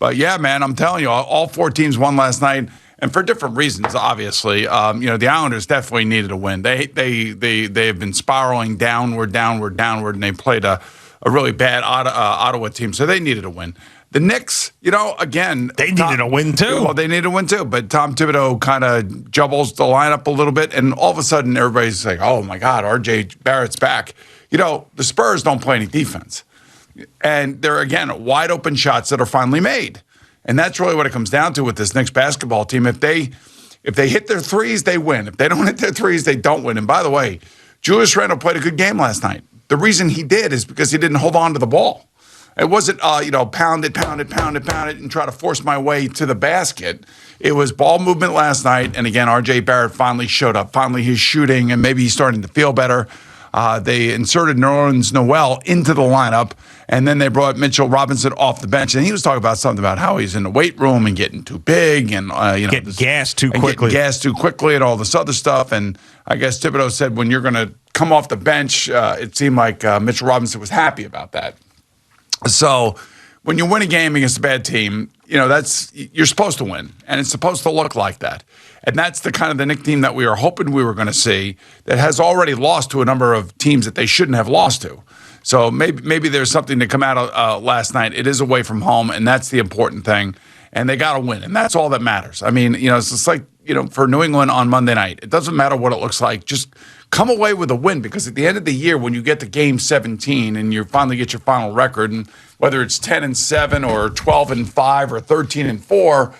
But yeah, man, I'm telling you, all 4 teams won last night, and for different reasons. Obviously, the Islanders definitely needed a win. They have been spiraling downward, and they played a really bad Ottawa team, so they needed a win. The Knicks, again, they needed a win too. Well, they needed a win too, but Tom Thibodeau kind of jubbles the lineup a little bit, and all of a sudden, everybody's like, "Oh my God, R.J. Barrett's back." The Spurs don't play any defense. And they're, again, wide open shots that are finally made. And that's really what it comes down to with this Knicks basketball team. If they hit their threes, they win. If they don't hit their threes, they don't win. And by the way, Julius Randle played a good game last night. The reason he did is because he didn't hold on to the ball. It wasn't, pound it, and try to force my way to the basket. It was ball movement last night. And again, R.J. Barrett finally showed up. Finally, he's shooting, and maybe he's starting to feel better. They inserted Nerlens Noel into the lineup, and then they brought Mitchell Robinson off the bench. And he was talking about something about how he's in the weight room and getting too big and getting gassed too quickly and all this other stuff. And I guess Thibodeau said when you're going to come off the bench, it seemed like Mitchell Robinson was happy about that. So when you win a game against a bad team, you're supposed to win, and it's supposed to look like that. And that's the kind of the Knicks team that we were hoping we were going to see that has already lost to a number of teams that they shouldn't have lost to. So maybe there's something to come out of last night. It is away from home, and that's the important thing. And they got to win, and that's all that matters. I mean, it's just like, for New England on Monday night. It doesn't matter what it looks like. Just come away with a win, because at the end of the year, when you get to game 17 and you finally get your final record, and whether it's 10-7 or 12-5 or 13-4,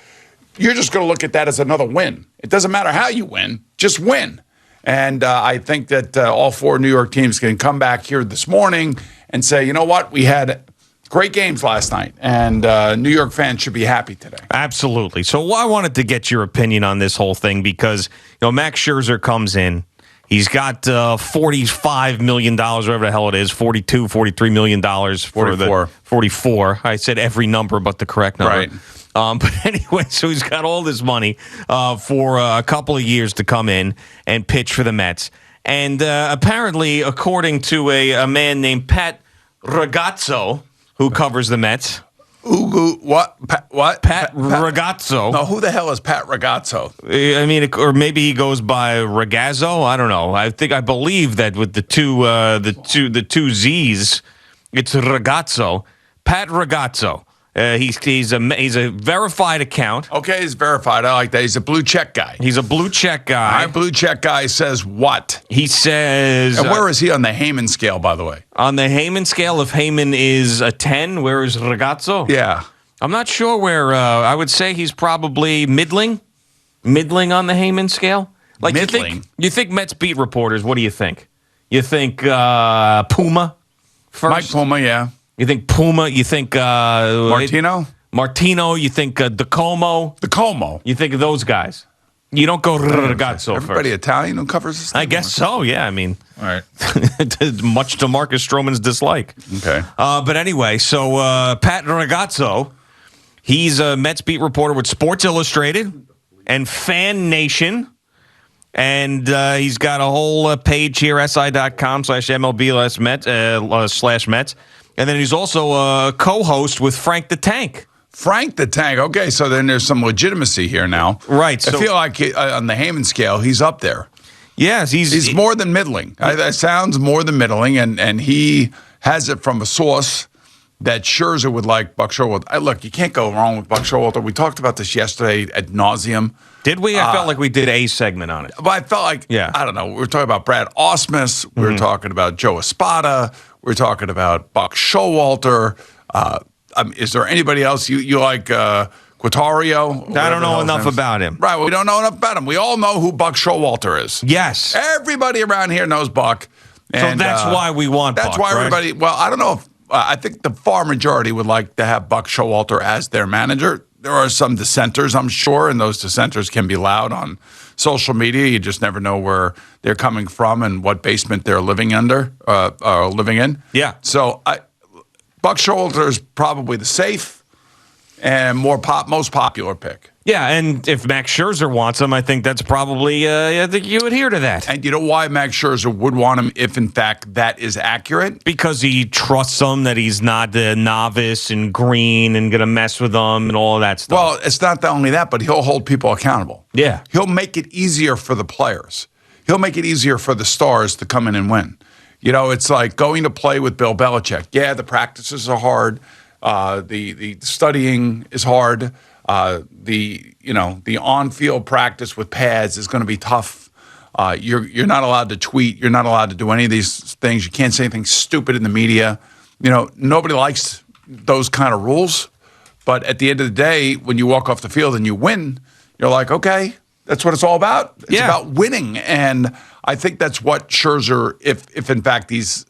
you're just going to look at that as another win. It doesn't matter how you win, just win. And I think that all 4 New York teams can come back here this morning and say, you know what, we had great games last night, and New York fans should be happy today. Absolutely. So I wanted to get your opinion on this whole thing because, Max Scherzer comes in. He's got $45 million, whatever the hell it is, $43 million for 44. 44. I said every number but the correct number. Right. But anyway, so he's got all this money for a couple of years to come in and pitch for the Mets. And apparently, according to a man named Pat Ragazzo, who covers the Mets. What? Pat Ragazzo. No, who the hell is Pat Ragazzo? I mean, or maybe he goes by Ragazzo. I don't know. I believe that with the two Z's, it's Ragazzo. Pat Ragazzo. He's a verified account. Okay, he's verified. I like that. He's a blue check guy. He's a blue check guy. My blue check guy says what? He says... And where is he on the Heyman scale, by the way? On the Heyman scale, if Heyman is a 10, where is Ragazzo? Yeah. I'm not sure where. I would say he's probably middling. Middling on the Heyman scale. Like middling? You think Mets beat reporters, what do you think? You think Puma first? Mike Puma, yeah. You think Puma? You think Martino? Martino? You think DeComo? DeComo. You think of those guys? You don't go Ragazzo Everybody first. Italian who covers this? I guess so. Yeah, I mean, all right. Much to Marcus Stroman's dislike. Okay. But anyway, so Pat Ragazzo, he's a Mets beat reporter with Sports Illustrated and Fan Nation. And he's got a whole page here, si.com/MLB/Mets. And then he's also a co-host with Frank the Tank. Frank the Tank. Okay, so then there's some legitimacy here now. Right. I feel like on the Heyman scale, he's up there. Yes, he's more than middling. That sounds more than middling, and he has it from a source that Scherzer would like Buck Showalter. Look, you can't go wrong with Buck Showalter. We talked about this yesterday ad nauseum. Did we? I felt like we did a segment on it. But I felt like, I don't know, we were talking about Brad Ausmus. We were talking about Joe Espada. We were talking about Buck Showalter. Is there anybody else you like? Quattario? I don't know enough about him. Right, we don't know enough about him. We all know who Buck Showalter is. Yes. Everybody around here knows Buck. And, so that's why we want Buck, That's why everybody, well, I don't know if, I think the far majority would like to have Buck Showalter as their manager. There are some dissenters, I'm sure, and those dissenters can be loud on social media. You just never know where they're coming from and what basement they're living in. Yeah. So Buck Showalter is probably the safe and most popular pick. Yeah, and if Max Scherzer wants him, I think that's probably, I think you adhere to that. And you know why Max Scherzer would want him if, in fact, that is accurate? Because he trusts him that he's not the novice and green and going to mess with them and all of that stuff. Well, it's not only that, but he'll hold people accountable. Yeah. He'll make it easier for the players. He'll make it easier for the stars to come in and win. You know, it's like going to play with Bill Belichick. Yeah, the practices are hard. The studying is hard. The on-field practice with pads is going to be tough. You're not allowed to tweet. You're not allowed to do any of these things. You can't say anything stupid in the media. You know, nobody likes those kind of rules. But at the end of the day, when you walk off the field and you win, you're like, okay, that's what it's all about. It's about winning. And I think that's what Scherzer, if in fact these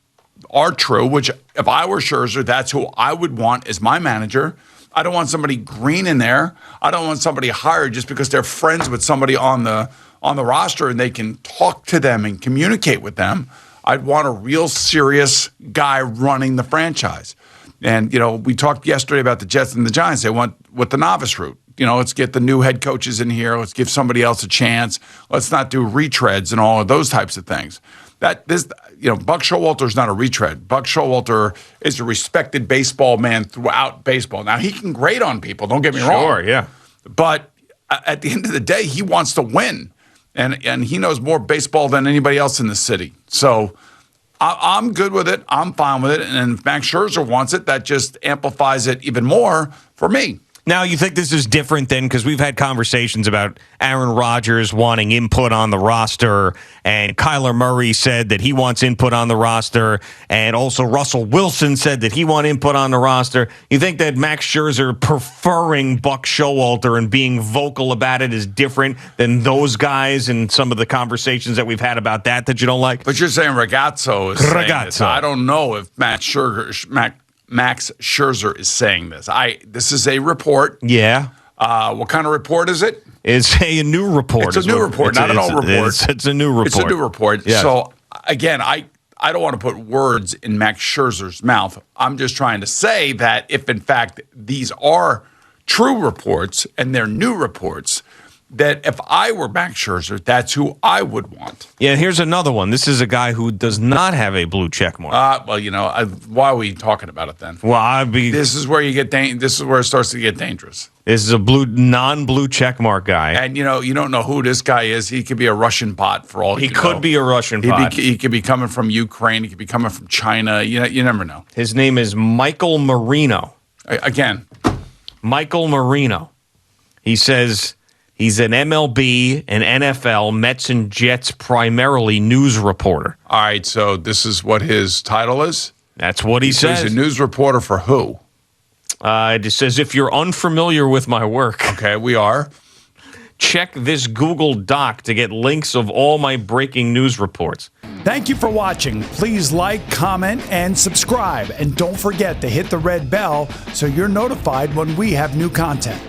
are true, which if I were Scherzer, that's who I would want as my manager. I don't want somebody green in there. I don't want somebody hired just because they're friends with somebody on the roster and they can talk to them and communicate with them. I'd want a real serious guy running the franchise. And, you know, we talked yesterday about the Jets and the Giants. They went with the novice route. You know, let's get the new head coaches in here. Let's give somebody else a chance. Let's not do retreads and all of those types of things. Buck Showalter is not a retread. Buck Showalter is a respected baseball man throughout baseball. Now, he can grade on people, don't get me wrong. Sure, yeah. But at the end of the day, he wants to win. And he knows more baseball than anybody else in the city. So I'm good with it. I'm fine with it. And if Max Scherzer wants it, that just amplifies it even more for me. Now, you think this is different then, because we've had conversations about Aaron Rodgers wanting input on the roster, and Kyler Murray said that he wants input on the roster, and also Russell Wilson said that he wants input on the roster. You think that Max Scherzer preferring Buck Showalter and being vocal about it is different than those guys and some of the conversations that we've had about that you don't like? But you're saying Ragazzo is saying this. I don't know if Max Scherzer is saying this. This is a report. Yeah. What kind of report is it? It's a new report. It's a new report, not an old report. It's a new report. It's a new report. Yes. So, again, I don't want to put words in Max Scherzer's mouth. I'm just trying to say that if, in fact, these are true reports and they're new reports, that if I were Max Scherzer, that's who I would want. Yeah, here's another one. This is a guy who does not have a blue check mark. Why are we talking about it then? Well, this is where this is where it starts to get dangerous. This is a non-blue check mark guy. And, you don't know who this guy is. He could be a Russian bot for all he could be a Russian bot. He could be coming from Ukraine. He could be coming from China. You never know. His name is Michael Marino. Again. Michael Marino. He says he's an MLB, an NFL, Mets and Jets primarily news reporter. All right, so this is what his title is? That's what he says. He's a news reporter for who? It says, if you're unfamiliar with my work. Okay, we are. Check this Google Doc to get links of all my breaking news reports. Thank you for watching. Please like, comment, and subscribe. And don't forget to hit the red bell so you're notified when we have new content.